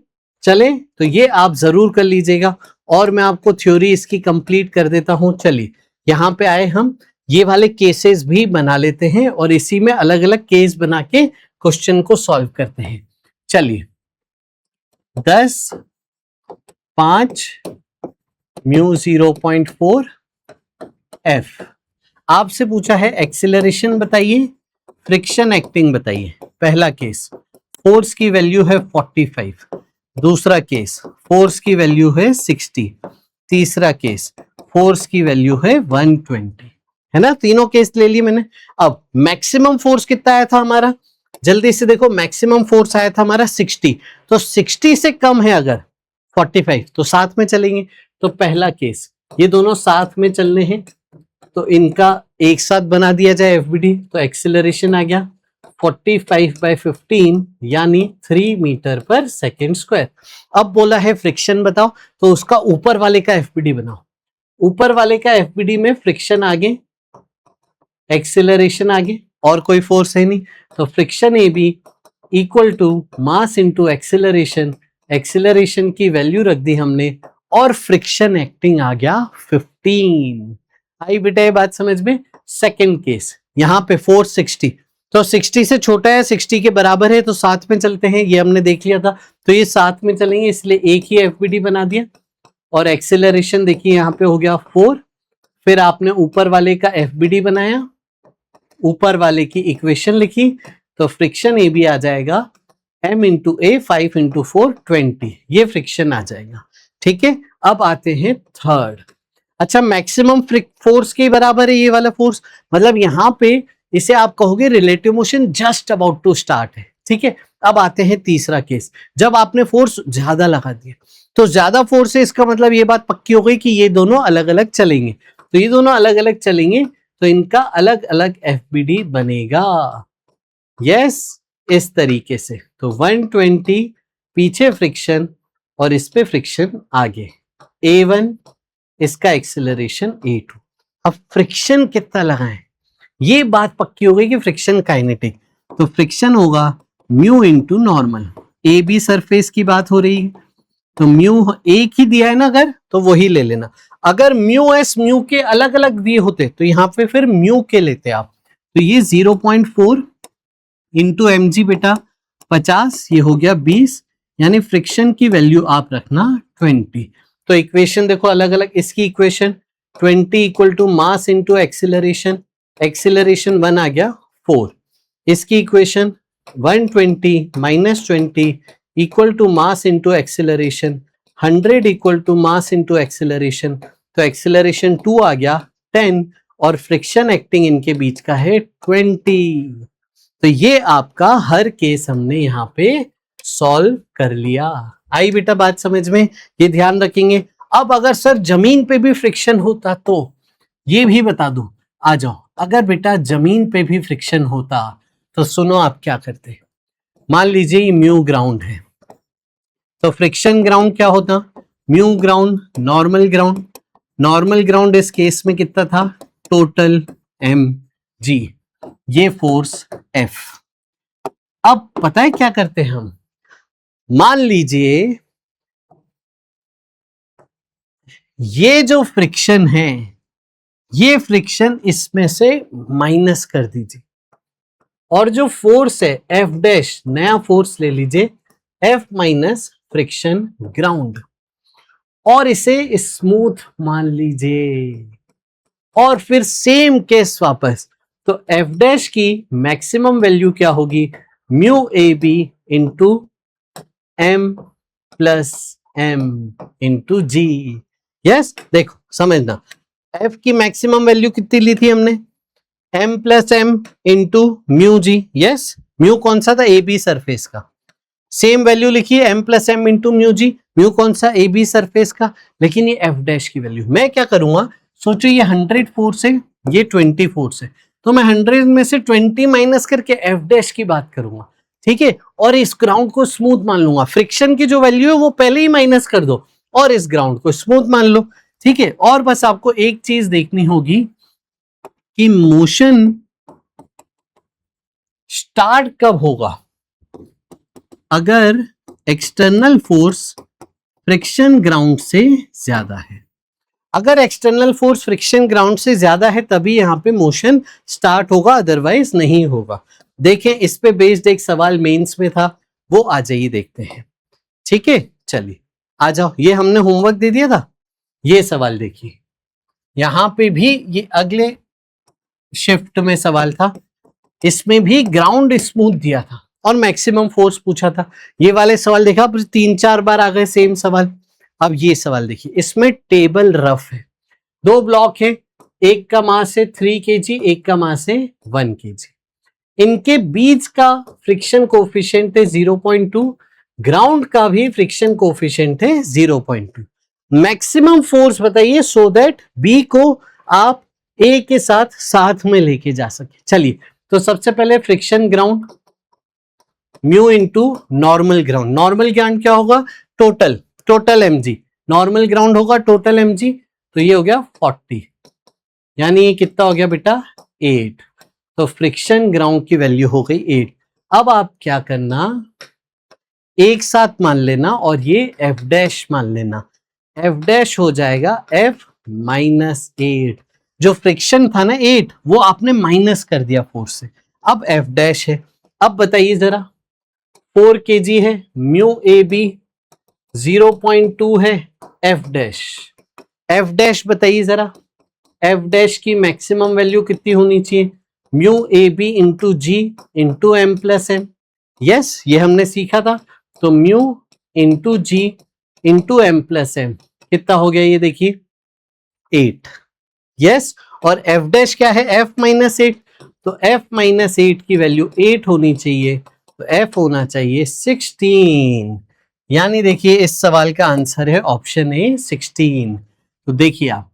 S1: चले तो ये आप जरूर कर लीजिएगा और मैं आपको थ्योरी इसकी कंप्लीट कर देता हूं। चलिए यहां पे आए, हम ये वाले केसेस भी बना लेते हैं और इसी में अलग अलग केस बना के क्वेश्चन को सॉल्व करते हैं। चलिए 10, 5, म्यू 0.4 एफ। आपसे पूछा है एक्सीलरेशन बताइए, फ्रिक्शन एक्टिंग बताइए। पहला केस फोर्स की वैल्यू है 45, दूसरा केस फोर्स की वैल्यू है 60, तीसरा केस फोर्स की वैल्यू है 120, है ना। तीनों केस ले लिए मैंने। अब मैक्सिमम फोर्स कितना आया था हमारा? जल्दी से देखो, मैक्सिमम फोर्स आया था हमारा 60, तो 60 से कम है अगर 45 तो साथ में चलेंगे। तो पहला केस ये दोनों साथ में चलने हैं तो इनका एक साथ बना दिया जाए एफबीडी, तो एक्सीलरेशन आ गया 45/15 यानी 3 मीटर पर सेकेंड स्क्वायर। अब बोला है फ्रिक्शन बताओ, तो उसका ऊपर वाले का एफबीडी बनाओ। ऊपर वाले का एफबीडी में फ्रिक्शन आगे, एक्सीलरेशन आगे, और कोई फोर्स है नहीं, तो friction A B equal to mass into acceleration. Acceleration की वैल्यू रख दी हमने और फ्रिक्शन एक्टिंग आ गया 15। आई बेटा ये बात समझ में? सेकेंड केस यहाँ पे फोर्स 60, तो 60 से छोटा है, 60 के बराबर है, तो साथ में चलते हैं, ये हमने देख लिया था, तो ये साथ में चलेंगे इसलिए एक ही एफबीडी बना दिया। और एक्सीलरेशन देखिए यहाँ पे हो गया 4, फिर आपने ऊपर वाले का एफबीडी बनाया, ऊपर वाले की इक्वेशन लिखी, तो फ्रिक्शन ए भी आ जाएगा m इंटू ए 5 इंटू 4 20, ये फ्रिक्शन आ जाएगा। ठीक है, अब आते हैं थर्ड। अच्छा, मैक्सिमम फोर्स के बराबर है ये वाला फोर्स, मतलब यहाँ पे इसे आप कहोगे relative motion just about to start है। ठीक है, अब आते हैं तीसरा केस, जब आपने फोर्स ज्यादा लगा दिया, तो ज्यादा फोर्स है इसका मतलब ये बात पक्की हो गई कि ये दोनों अलग अलग चलेंगे, तो ये दोनों अलग अलग चलेंगे तो इनका अलग अलग एफबीडी बनेगा। यस, इस तरीके से। तो 120 पीछे फ्रिक्शन और इस पे फ्रिक्शन आगे, A1 इसका एक्सीलरेशन A2। अब फ्रिक्शन कितना लगाएं, ये बात पक्की हो गई कि फ्रिक्शन काइनेटिक, तो फ्रिक्शन होगा mu into normal. A B surface की बात हो रही है तो म्यू एक ही दिया है ना अगर, तो वही ले लेना। अगर म्यू एस म्यू के अलग अलग दिए होते तो यहाँ पे फिर म्यू के लेते आप, तो ये 0.4 इंटू एम जी बेटा 50, ये हो गया 20, यानी फ्रिक्शन की वैल्यू आप रखना 20। तो इक्वेशन देखो अलग अलग, इसकी equation 20 equal to mass into acceleration, acceleration 1 आ गया 4, इसकी equation 120 minus 20 equal to mass into acceleration, 100 equal to mass into acceleration, तो एक्सिलरेशन 2 आ गया 10 और फ्रिक्शन एक्टिंग इनके बीच का है 20। तो ये आपका हर केस हमने यहाँ पे सॉल्व कर लिया। आई बेटा बात समझ में, ये ध्यान रखेंगे। अब अगर सर जमीन पे भी फ्रिक्शन होता तो ये भी बता दूं, आ जाओ। अगर बेटा जमीन पे भी फ्रिक्शन होता तो सुनो आप क्या करते। मान लीजिए ये म्यू ग्राउंड है, तो फ्रिक्शन ग्राउंड क्या होता, mu ground normal ground, normal ground इस केस में कितना था, टोटल एम जी, ये फोर्स एफ। अब पता है क्या करते हैं हम, मान लीजिए ये जो फ्रिक्शन है, ये फ्रिक्शन इसमें से माइनस कर दीजिए, और जो फोर्स है एफ डैश, नया फोर्स ले लीजिए एफ माइनस फ्रिक्शन ग्राउंड, और इसे स्मूथ मान लीजिए, और फिर सेम केस वापस। तो एफ डैश की मैक्सिमम वैल्यू क्या होगी, mu A B into M plus M into G. Yes, देखो समझना, एफ की मैक्सिमम वैल्यू कितनी ली थी हमने, M plus M into mu g. Yes, mu कौन सा था, ए बी सरफेस का, सेम वैल्यू लिखिए M plus M into mu g, mu कौन सा, ए बी सरफेस का, लेकिन ये एफ डैश की वैल्यू। मैं क्या करूंगा, सोचो ये 100 फोर्स है, ये 20 फोर्स है, तो मैं 100 में से 20 माइनस करके एफ डैश की बात करूंगा, ठीक है, और इस ग्राउंड को स्मूथ मान लूंगा। फ्रिक्शन की जो वैल्यू है वो पहले ही माइनस कर दो और इस ग्राउंड को स्मूथ मान लो, ठीक है। और बस आपको एक चीज देखनी होगी कि मोशन स्टार्ट कब होगा, अगर एक्सटर्नल फोर्स फ्रिक्शन ग्राउंड से ज्यादा है। अगर एक्सटर्नल फोर्स फ्रिक्शन ग्राउंड से ज्यादा है तभी यहां पे मोशन स्टार्ट होगा, अदरवाइज नहीं होगा। देखें, इस पे बेस्ड एक सवाल मेंस में था, वो आ जाइए देखते हैं, ठीक है। चलिए आ जाओ, ये हमने होमवर्क दे दिया था, ये सवाल देखिए, यहां पे भी ये अगले शिफ्ट में सवाल था, इसमें भी ग्राउंड स्मूथ दिया था और मैक्सिमम फोर्स पूछा था। ये वाले सवाल देखा, 3-4 बार आ गए सेम सवाल। अब ये सवाल देखिए, इसमें टेबल रफ है, 2 ब्लॉक है, एक का मास है 3 kg, एक का मास है 1 kg, इनके बीच का फ्रिक्शन कोफिशिएंट है 0.2, ग्राउंड का भी फ्रिक्शन कोफिशिएंट है 0.2। मैक्सिमम फोर्स बताइए सो दैट बी को आप ए के साथ में लेके जा सके। चलिए, तो सबसे पहले friction ground mu into normal ground, normal ground क्या होगा, टोटल mg, नॉर्मल ग्राउंड होगा टोटल mg, तो ये हो गया 40, यानी ये कितना हो गया बेटा 8, तो फ्रिक्शन ग्राउंड की वैल्यू हो गई 8। अब आप क्या करना, एक साथ मान लेना और ये एफ डैश मान लेना, एफ डैश हो जाएगा एफ माइनस 8, जो फ्रिक्शन था ना 8 वो आपने माइनस कर दिया फोर्स से, अब एफ डैश है। अब बताइए जरा, 4 kg है, म्यू ए बी 0.2 है, एफ डैश बताइए जरा, एफ डैश की मैक्सिमम वैल्यू कितनी होनी चाहिए, mu A B into G into M plus M. Yes, ये हमने सीखा था, तो mu into G into M plus M कितना हो गया, ये देखिए 8। यस, और एफ डैश क्या है, एफ माइनस 8, तो एफ माइनस 8 की वैल्यू 8 होनी चाहिए, तो एफ होना चाहिए 16, यानी देखिए इस सवाल का आंसर है ऑप्शन ए 16। तो देखिए आप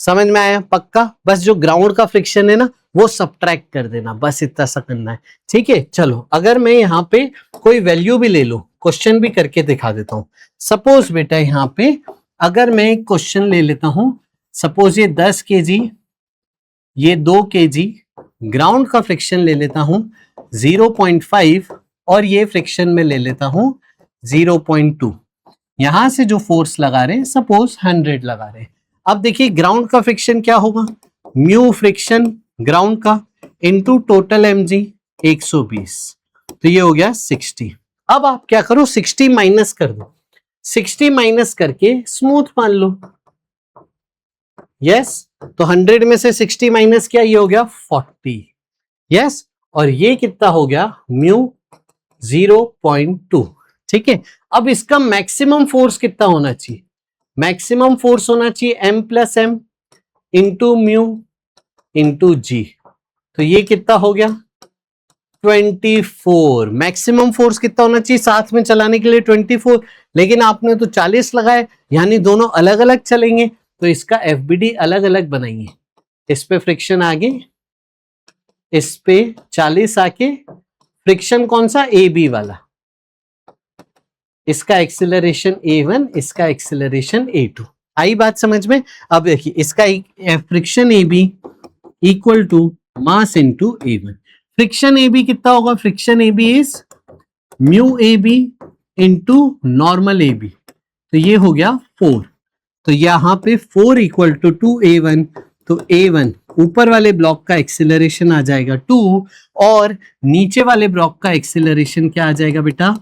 S1: समझ में आया पक्का, बस जो ग्राउंड का फ्रिक्शन है ना वो सब्ट्रैक्ट कर देना, बस इतना सा करना है, ठीक है। चलो, अगर मैं यहाँ पे कोई वैल्यू भी ले लूं, क्वेश्चन भी करके दिखा देता हूं। सपोज बेटा यहाँ पे अगर मैं एक क्वेश्चन ले लेता हूं, सपोज ये 10 kg, ये 2 kg, ग्राउंड का फ्रिक्शन ले लेता हूं 0.5 और ये फ्रिक्शन में ले लेता हूं 0.2, यहां से जो फोर्स लगा रहे हैं सपोज 100 लगा रहे हैं। अब देखिए ग्राउंड का फ्रिक्शन क्या होगा, म्यू फ्रिक्शन ग्राउंड का इंटू टोटल mg 120, तो ये हो गया 60। अब आप क्या करो, 60 माइनस कर दो, 60 माइनस करके स्मूथ मान लो। यस, तो 100 में से 60 माइनस किया, ये हो गया 40। यस, और ये कितना हो गया, म्यू 0.2। ठीक है, अब इसका मैक्सिमम फोर्स कितना होना चाहिए, मैक्सिमम फोर्स होना चाहिए m plus M into mu into g. तो ये कितना हो गया 24। मैक्सिमम फोर्स कितना होना चाहिए साथ में चलाने के लिए 24, लेकिन आपने तो 40 लगाए, यानी दोनों अलग अलग चलेंगे, तो इसका एफबीडी अलग अलग बनाइए। इस पे फ्रिक्शन आगे, इस पे 40 आके, फ्रिक्शन कौन सा, ए बी वाला, इसका एक्सीलरेशन A1, इसका एक्सीलरेशन A2। आई बात समझ में। अब देखिए इसका friction A B equal to mass into A1। Friction A B कितना होगा, friction A B is mu A B into normal A B, तो ये हो गया 4। तो यहां पे 4 इक्वल टू 2A1, तो A1 ऊपर वाले ब्लॉक का एक्सीलरेशन आ जाएगा 2, और नीचे वाले ब्लॉक का एक्सीलरेशन क्या आ जाएगा बेटा,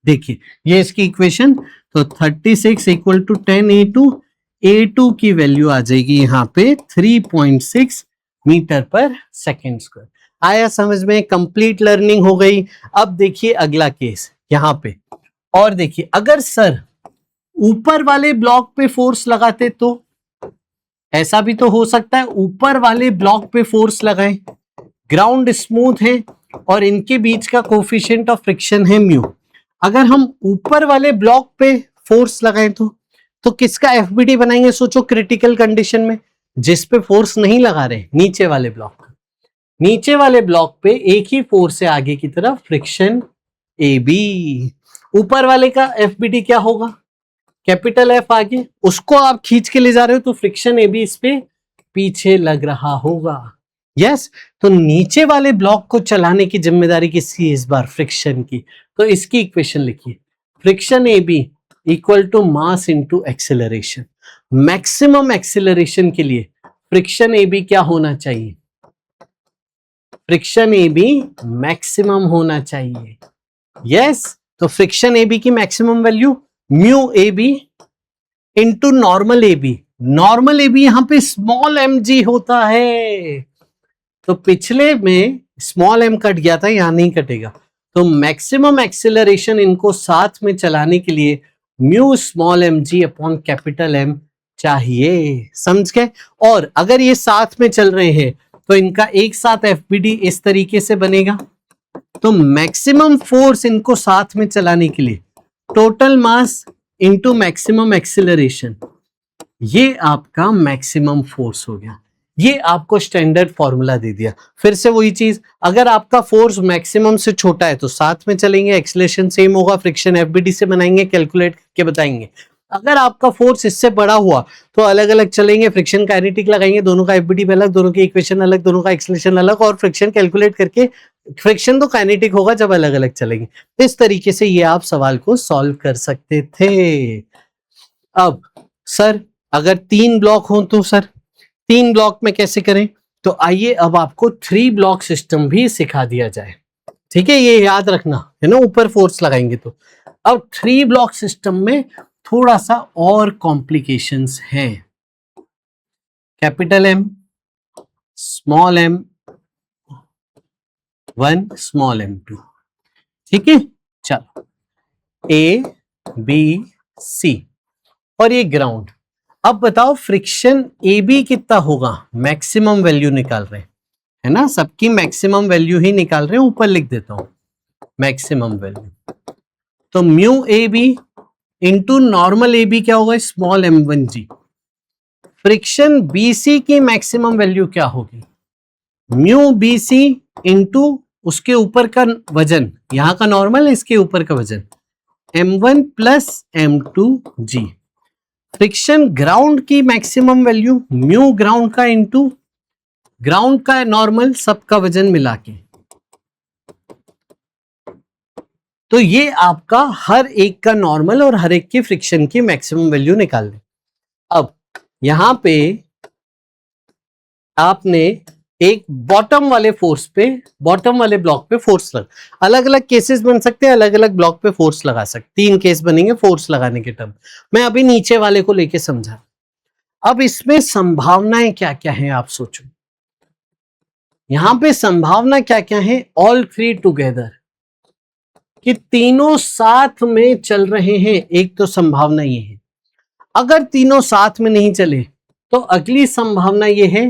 S1: देखिए ये इसकी इक्वेशन। तो 36 इक्वल टू 10A2, A2 की वैल्यू आ जाएगी यहाँ पे 3.6 मीटर पर सेकेंड स्क्वायर। आया समझ में, कंप्लीट लर्निंग हो गई। अब देखिए अगला केस यहाँ पे, और देखिए अगर सर ऊपर वाले ब्लॉक पे फोर्स लगाते तो ऐसा भी तो हो सकता है, ऊपर वाले ब्लॉक पे फोर्स लगाएं, ग्राउंड स्मूथ है और इनके बीच का कोफिशिएंट ऑफ फ्रिक्शन है म्यू। अगर हम ऊपर वाले ब्लॉक पे फोर्स लगाएं तो किसका एफबीडी बनाएंगे, सोचो क्रिटिकल कंडीशन में, जिस पे फोर्स नहीं लगा रहे, नीचे वाले ब्लॉक, नीचे वाले ब्लॉक पे एक ही फोर्स है आगे की तरफ, फ्रिक्शन ए बी। ऊपर वाले का एफबीडी क्या होगा, कैपिटल एफ आगे, उसको आप खींच के ले जा रहे हो तो फ्रिक्शन ए बी इस पे पीछे लग रहा होगा। यस, तो नीचे वाले ब्लॉक को चलाने की जिम्मेदारी किसकी इस बार, फ्रिक्शन की। तो इसकी इक्वेशन लिखिए, friction A B equal to mass into acceleration. Maximum acceleration के लिए फ्रिक्शन ए बी क्या होना चाहिए, फ्रिक्शन ए बी मैक्सिमम होना चाहिए। यस, तो फ्रिक्शन ए बी की maximum value mu A B into normal A B. Normal A B यहां पे स्मॉल एम जी होता है, तो पिछले में स्मॉल एम कट गया था, यहां नहीं कटेगा। तो मैक्सिमम एक्सेलरेशन इनको साथ में चलाने के लिए mu small M G upon capital M चाहिए, समझ गए। और अगर ये साथ में चल रहे हैं तो इनका एक साथ एफबीडी इस तरीके से बनेगा। तो मैक्सिमम फोर्स इनको साथ में चलाने के लिए total mass into maximum acceleration, ये आपका मैक्सिमम फोर्स हो गया। ये आपको स्टैंडर्ड फॉर्मूला दे दिया। फिर से वही चीज, अगर आपका फोर्स मैक्सिमम से छोटा है तो साथ में चलेंगे, एक्सेलरेशन सेम होगा, फ्रिक्शन एफबीडी से बनाएंगे, कैलकुलेट करके बताएंगे। अगर आपका फोर्स इससे बड़ा हुआ तो अलग अलग चलेंगे, फ्रिक्शन काइनेटिक लगाएंगे, दोनों का एफबीडी अलग, दोनों की इक्वेशन अलग, दोनों का एक्सेलरेशन अलग, और फ्रिक्शन कैलकुलेट करके, फ्रिक्शन तो काइनेटिक होगा जब अलग अलग चलेंगे। इस तरीके से ये आप सवाल को सॉल्व कर सकते थे। अब सर अगर 3 ब्लॉक हो तो सर 3 ब्लॉक में कैसे करें, तो आइए अब आपको 3 ब्लॉक सिस्टम भी सिखा दिया जाए। ठीक है, ये याद रखना है ना, ऊपर फोर्स लगाएंगे तो। अब 3 ब्लॉक सिस्टम में थोड़ा सा और कॉम्प्लिकेशंस हैं। Capital M, small M 1, small M 2। ठीक है, चलो ए बी सी और ये ग्राउंड। अब बताओ फ्रिक्शन ए बी कितना होगा, मैक्सिमम वैल्यू निकाल रहे हैं है ना, सबकी मैक्सिमम वैल्यू ही निकाल रहे हैं। ऊपर लिख देता हूं मैक्सिमम वैल्यू, तो mu A B into normal A B क्या होगा, small M 1 G. Friction B C की मैक्सिमम वैल्यू क्या होगी, म्यू बी सी इंटू उसके ऊपर का वजन, यहां का नॉर्मल है, इसके ऊपर का वजन m1 प्लस m2 जी। फ्रिक्शन ग्राउंड की मैक्सिमम वैल्यू म्यू ग्राउंड का इंटू ग्राउंड का नॉर्मल, सबका वजन मिला के। तो ये आपका हर एक का नॉर्मल और हर एक के फ्रिक्शन की मैक्सिमम वैल्यू निकाल लें। अब यहां पे आपने एक बॉटम वाले फोर्स पे, बॉटम वाले ब्लॉक पे फोर्स लग, अलग अलग केसेस बन सकते हैं, अलग अलग ब्लॉक पे फोर्स लगा सकते, 3 केस बनेंगे फोर्स लगाने के टर्म। मैं अभी नीचे वाले को लेके समझा। अब इसमें संभावनाएं क्या क्या हैं आप सोचो, यहां पे संभावना क्या क्या है, ऑल थ्री टुगेदर, कि तीनों साथ में चल रहे हैं, एक तो संभावना ये है। अगर तीनों साथ में नहीं चले तो अगली संभावना ये है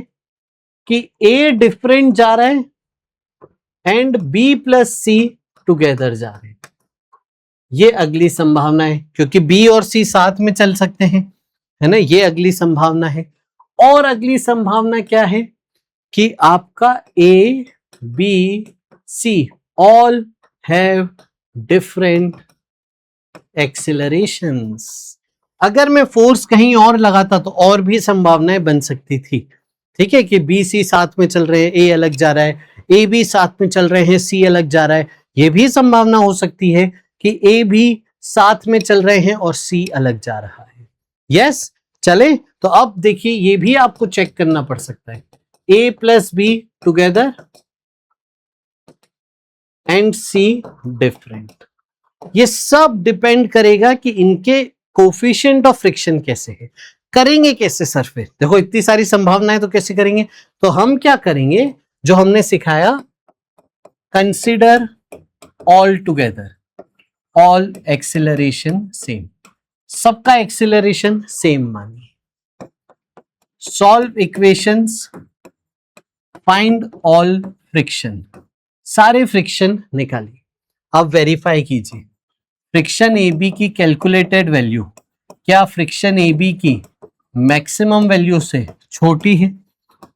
S1: कि ए डिफरेंट जा रहा है and B plus C together जा रहे हैं, ये अगली संभावना है, क्योंकि बी और सी साथ में चल सकते हैं, है ना, ये अगली संभावना है। और अगली संभावना क्या है कि आपका A B C all have different accelerations. अगर मैं फोर्स कहीं और लगाता तो और भी संभावनाएं बन सकती थी, ठीक है, कि बी सी साथ में चल रहे हैं, ए अलग जा रहा है, ए बी साथ में चल रहे हैं, सी अलग जा रहा है, ये भी संभावना हो सकती है कि ए भी साथ में चल रहे हैं और सी अलग जा रहा है। यस, चले तो अब देखिए ये भी आपको चेक करना पड़ सकता है, A plus B together and C different. ये सब डिपेंड करेगा कि इनके कोफिशिएंट ऑफ फ्रिक्शन कैसे है। करेंगे कैसे सर फिर, देखो इतनी सारी संभावनाएं तो कैसे करेंगे, तो हम क्या करेंगे जो हमने सिखाया, consider all together, all acceleration same, सबका एक्सेलरेशन सेम मानिए, solve equations, find all friction, सारे फ्रिक्शन निकालिए। अब वेरीफाई कीजिए फ्रिक्शन ए बी की कैलकुलेटेड वैल्यू क्या फ्रिक्शन ए बी की मैक्सिमम वैल्यू से छोटी है,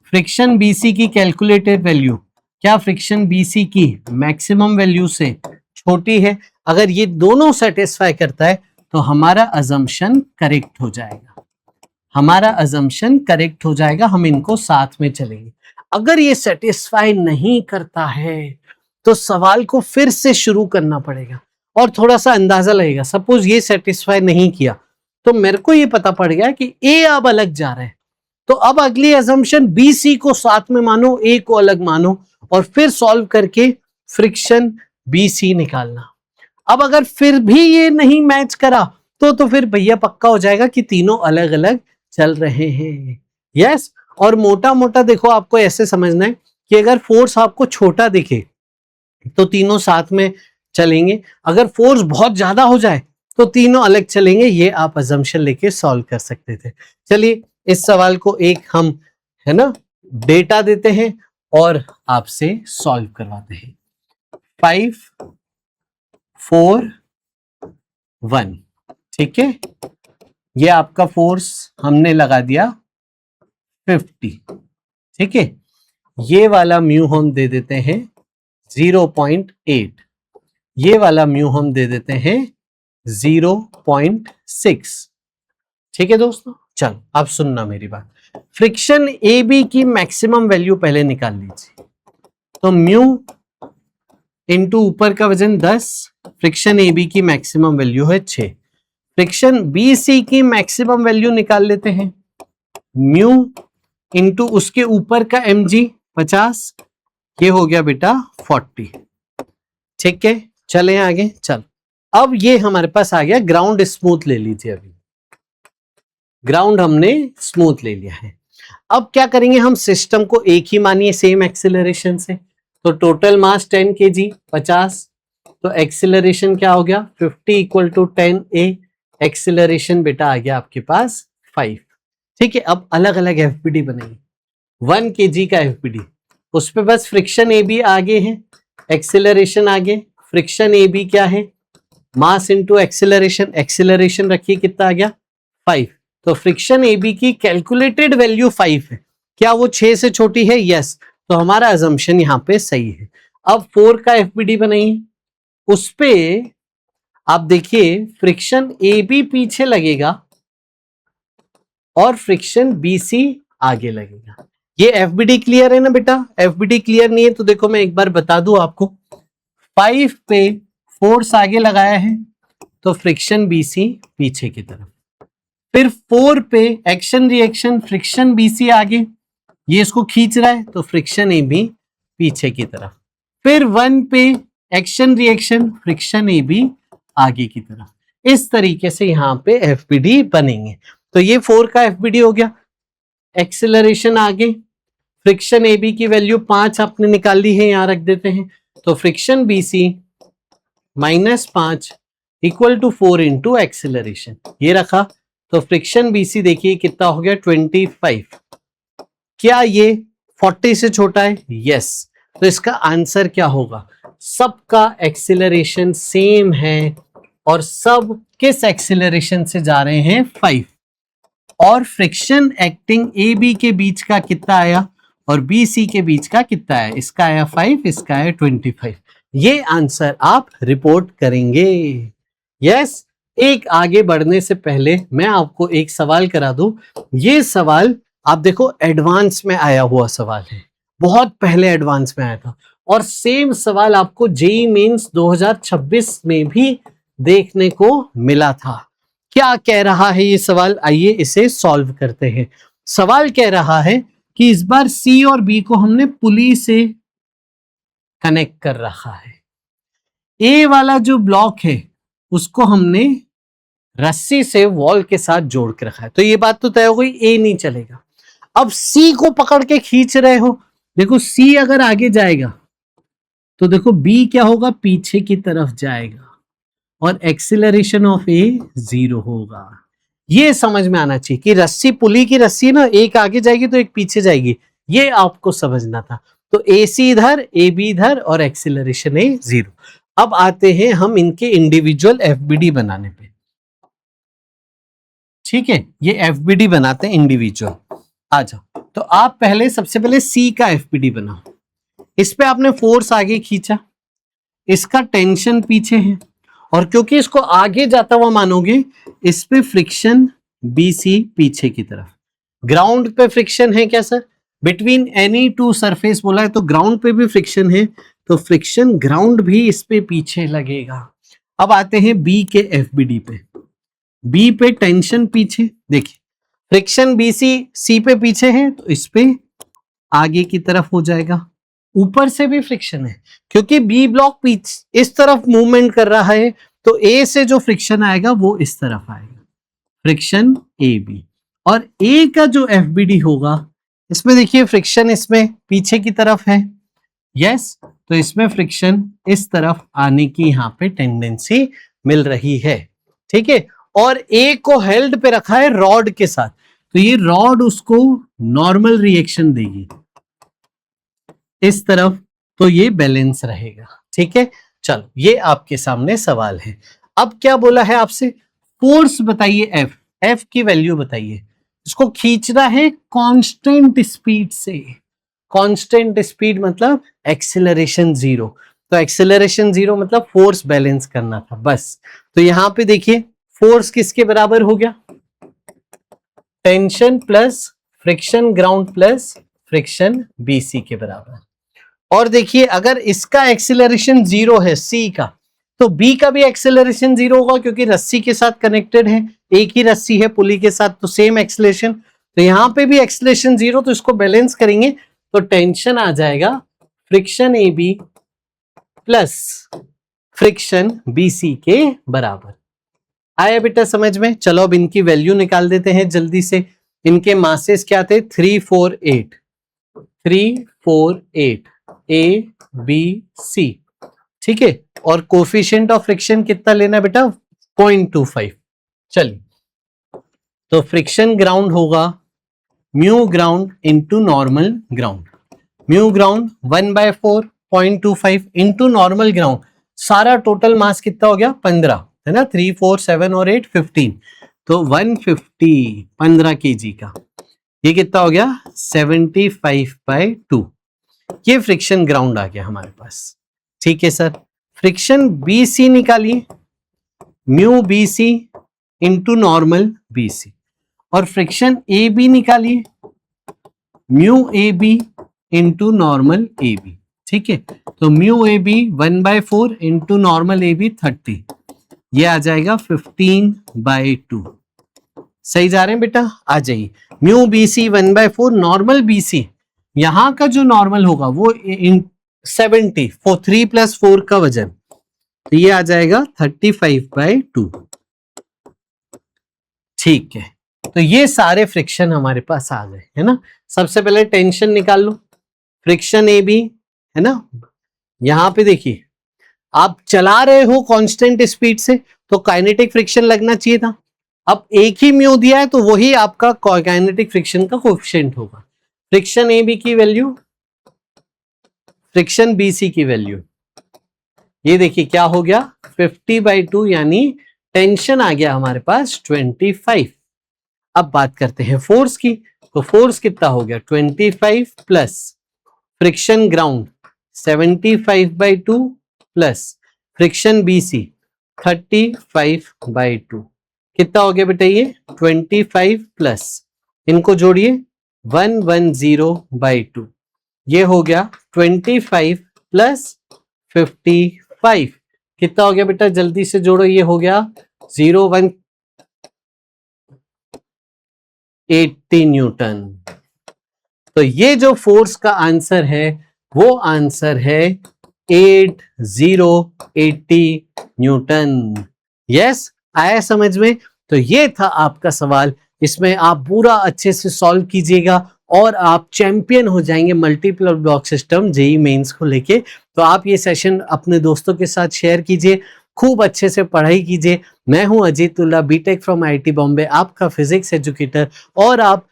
S1: फ्रिक्शन बी सी की कैलकुलेटेड वैल्यू क्या फ्रिक्शन बी सी की मैक्सिमम वैल्यू से छोटी है। अगर ये दोनों सेटिस्फाई करता है तो हमारा अजम्पशन करेक्ट हो जाएगा, हमारा अजम्पशन करेक्ट हो जाएगा, हम इनको साथ में चलेंगे। अगर ये सेटिस्फाई नहीं करता है तो सवाल को फिर से शुरू करना पड़ेगा और थोड़ा सा अंदाजा लगेगा। सपोज ये सेटिस्फाई नहीं किया तो मेरे को ये पता पड़ गया कि ए अब अलग जा रहा है, तो अब अगली अजम्पशन बी सी को साथ में मानो, ए को अलग मानो और फिर सॉल्व करके फ्रिक्शन बी सी निकालना। अब अगर फिर भी ये नहीं मैच करा तो फिर भैया पक्का हो जाएगा कि तीनों अलग अलग चल रहे हैं। यस, और मोटा मोटा देखो आपको ऐसे समझना है कि अगर फोर्स आपको छोटा दिखे तो तीनों साथ में चलेंगे, अगर फोर्स बहुत ज्यादा हो जाए तो तीनों अलग चलेंगे। ये आप अजम्पशन लेके सॉल्व कर सकते थे। चलिए इस सवाल को एक हम, है ना, डेटा देते हैं और आपसे सॉल्व करवाते हैं। 5 4 1, ठीक है, ये आपका फोर्स हमने लगा दिया 50, ठीक है, ये वाला म्यू हम दे देते हैं 0.8, ये वाला म्यू हम दे देते हैं 0.6, ठीक है दोस्तों। चलो अब सुनना मेरी बात, फ्रिक्शन ए बी की मैक्सिमम वैल्यू पहले निकाल लीजिए, तो म्यू इंटू ऊपर का वजन 10, फ्रिक्शन ए बी की मैक्सिमम वैल्यू है 6, फ्रिक्शन बी सी की मैक्सिमम वैल्यू निकाल लेते हैं, म्यू इंटू उसके ऊपर का एम जी 50, ये हो गया बेटा 40, ठीक है। चले आगे, चल अब ये हमारे पास आ गया ग्राउंड स्मूथ ले लीजिए, अभी ग्राउंड हमने स्मूथ ले लिया है। अब क्या करेंगे, हम सिस्टम को एक ही मानिए सेम एक्सेलरेशन से, तो टोटल मास 10 kg 50, तो एक्सेलरेशन क्या हो गया 50 इक्वल टू 10 a, एक्सेलरेशन बेटा आ गया आपके पास 5, ठीक है। अब अलग अलग एफपीडी बनेंगे, 1 kg का एफपीडी, उस पे बस फ्रिक्शन ए बी आगे है, एक्सेलरेशन आगे, फ्रिक्शन ए बी क्या है मास इंटू एक्सेलरेशन, एक्सेलरेशन रखिए कितना आ गया 5, तो फ्रिक्शन ए बी की कैलकुलेटेड वैल्यू 5 है, क्या वो 6 से छोटी है, यस, तो हमारा अजम्पशन यहाँ पे सही है। अब 4 का एफपीडी बनाइए, उस पे आप देखिए फ्रिक्शन ए बी पीछे लगेगा और फ्रिक्शन बी सी आगे लगेगा। ये एफबीडी क्लियर है ना बेटा, एफबीडी क्लियर नहीं है तो देखो मैं एक बार बता दूं आपको, 5 पे फोर्स आगे लगाया है तो फ्रिक्शन बीसी पीछे की तरफ, फिर 4 पे एक्शन रिएक्शन फ्रिक्शन बीसी आगे, ये इसको खींच रहा है तो फ्रिक्शन ए बी पीछे की तरफ, फिर 1 पे action reaction friction A B आगे की तरफ। इस तरीके से यहाँ पे एफबीडी बनेंगे। तो ये 4 का एफबीडी हो गया। एक्सेलरेशन आगे, फ्रिक्शन ए बी की वैल्यू 5 आपने निकाल ली है, यहां रख देते हैं। तो friction B C -5 equal to 4 into acceleration, ये रखा। तो फ्रिक्शन बी सी देखिए कितना हो गया 25। क्या ये 40 से छोटा है? यस। तो इसका आंसर क्या होगा? सबका एक्सेलरेशन सेम है और सब किस एक्सेलरेशन से जा रहे हैं? 5। और फ्रिक्शन एक्टिंग ए बी के बीच का कितना आया और बी सी के बीच का कितना आया? इसका आया 5, इसका आया 25। ये आंसर आप रिपोर्ट करेंगे। यस। एक आगे बढ़ने से पहले मैं आपको एक सवाल करा दूं। ये सवाल आप देखो एडवांस में आया हुआ सवाल है, बहुत पहले एडवांस में आया था, और सेम सवाल आपको जेईई मेंस 2026 में भी देखने को मिला था। क्या कह रहा है ये सवाल? आइए इसे सॉल्व करते हैं। सवाल कह रहा है कि इस बार सी और बी को हमने पुली से कनेक्ट कर रखा है। ए वाला जो ब्लॉक है उसको हमने रस्सी से वॉल के साथ जोड़ के रखा है। तो ये बात तो तय हो गई, ए नहीं चलेगा। अब सी को पकड़ के खींच रहे हो, देखो सी अगर आगे जाएगा तो देखो बी क्या होगा? पीछे की तरफ जाएगा और एक्सीलरेशन ऑफ ए 0 होगा। ये समझ में आना चाहिए कि रस्सी, पुली की रस्सी ना, एक आगे जाएगी तो एक पीछे जाएगी, ये आपको समझना था। तो ए सी इधर, ए बी इधर और एक्सीलरेशन ए 0। अब आते हैं हम इनके इंडिविजुअल एफबीडी बनाने पे। ठीक है, ये एफबीडी बनाते हैं इंडिविजुअल। आ जाओ। तो आप पहले सबसे पहले सी का एफबीडी बनाओ। इस पे आपने फोर्स आगे खींचा, इसका टेंशन पीछे है, और क्योंकि इसको आगे जाता हुआ मानोगे, इस पे फ्रिक्शन बी सी पीछे की तरफ। ग्राउंड पे फ्रिक्शन है क्या sir? Between any two surface बोला है तो ग्राउंड पे भी फ्रिक्शन है, तो फ्रिक्शन ग्राउंड भी इस पे पीछे लगेगा। अब आते हैं बी के एफबीडी पे। बी पे टेंशन पीछे, देखिए फ्रिक्शन बी सी पे पीछे है तो इस पे आगे की तरफ हो जाएगा। ऊपर से भी फ्रिक्शन है क्योंकि बी ब्लॉक इस तरफ मूवमेंट कर रहा है, तो ए से जो फ्रिक्शन आएगा वो इस तरफ आएगा, फ्रिक्शन ए बी। और ए का जो एफबीडी होगा, इसमें देखिए फ्रिक्शन इसमें पीछे की तरफ है, यस, तो इसमें फ्रिक्शन इस तरफ आने की यहाँ पे टेंडेंसी मिल रही है। ठीक है, और ए को हेल्ड पे रखा है रॉड के साथ, तो ये रॉड उसको नॉर्मल रिएक्शन देगी इस तरफ, तो ये बैलेंस रहेगा। ठीक है, चलो ये आपके सामने सवाल है। अब क्या बोला है आपसे? फोर्स बताइए, एफ, एफ की वैल्यू बताइए। इसको खींचना है कांस्टेंट स्पीड से। कांस्टेंट स्पीड मतलब एक्सेलरेशन 0, तो एक्सेलरेशन 0 मतलब फोर्स बैलेंस करना था बस। तो यहां पे देखिए फोर्स किसके बराबर हो गया? Tension plus friction ground plus friction BC के बराबर। और देखिए अगर इसका एक्सेलरेशन 0 है सी का, तो बी का भी एक्सेलरेशन 0 होगा क्योंकि रस्सी के साथ कनेक्टेड है, एक ही रस्सी है पुली के साथ, तो सेम एक्सेलरेशन। तो यहां पे भी एक्सेलरेशन 0, तो इसको बैलेंस करेंगे तो टेंशन आ जाएगा friction A B plus friction B C के बराबर। आया बेटा समझ में? चलो अब इनकी वैल्यू निकाल देते हैं जल्दी से। इनके मासेस क्या थे? 348 ए बी सी। ठीक है, और कोफिशिएंट ऑफ फ्रिक्शन कितना लेना बेटा? 0.25। चलिए, तो फ्रिक्शन ग्राउंड होगा mu ground into normal ground. Mu ground 1/4 0.25 into normal ground, सारा टोटल मास कितना हो गया? 15 है ना, 3 4 7 और 8 15, तो 150 15 kg का, ये कितना हो गया? 75/2। ये फ्रिक्शन ग्राउंड आ गया हमारे पास। ठीक है सर, फ्रिक्शन बी सी निकालिए, mu B C into normal B C, और फ्रिक्शन ए बी निकालिए, mu A B into normal A B. ठीक है, तो mu A B 1/4 into normal A B 30, ये आ जाएगा 15/2। सही जा रहे हैं बेटा? आ जाइए। Mu B C 1/4, normal B C यहां का जो नॉर्मल होगा वो 70 फॉर 3 + 4 का वजन, तो ये आ जाएगा 35/2। ठीक है, तो ये सारे फ्रिक्शन हमारे पास आ गए, है ना। सबसे पहले टेंशन निकाल लो, फ्रिक्शन ए बी, है ना। यहां पे देखिए, आप चला रहे हो कांस्टेंट स्पीड से, तो काइनेटिक फ्रिक्शन लगना चाहिए था। अब एक ही म्यू दिया है, तो वही आपका काइनेटिक फ्रिक्शन का कोएफिशिएंट होगा। फ्रिक्शन ए बी की वैल्यू, फ्रिक्शन बी सी की वैल्यू, ये देखिए क्या हो गया 50/2, यानी टेंशन आ गया हमारे पास 25। अब बात करते हैं फोर्स की, तो फोर्स कितना हो गया 25 plus friction ground 75/2 plus friction BC 35/2, कितना हो गया बेटा ये 25 प्लस, इनको जोड़िए 110/2, ये हो गया 25 प्लस 55, कितना हो गया बेटा जल्दी से जोड़ो, ये हो गया 0180 न्यूटन। तो ये जो फोर्स का आंसर है वो आंसर है 8080 न्यूटन। यस, आया समझ में। तो ये था आपका सवाल, इसमें आप पूरा अच्छे से सॉल्व कीजिएगा और आप चैंपियन हो जाएंगे multiple block system JEE Mains को लेके। तो आप ये सेशन अपने दोस्तों के साथ शेयर कीजिए, खूब अच्छे से पढ़ाई कीजिए। मैं हूं अजीतुल्ला, बीटेक फ्रॉम आईआईटी बॉम्बे, आपका फिजिक्स एजुकेटर। और आप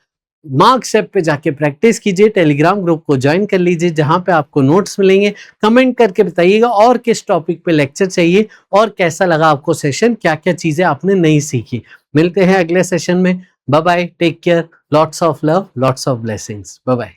S1: मार्क्स ऐप पे जाके प्रैक्टिस कीजिए, टेलीग्राम ग्रुप को ज्वाइन कर लीजिए जहां पे आपको नोट्स मिलेंगे। कमेंट करके बताइएगा और किस टॉपिक पे लेक्चर चाहिए और कैसा लगा आपको सेशन, क्या क्या चीजें आपने नहीं सीखी। मिलते हैं अगले सेशन में। Bye bye, take care, lots of love, lots of blessings, bye bye.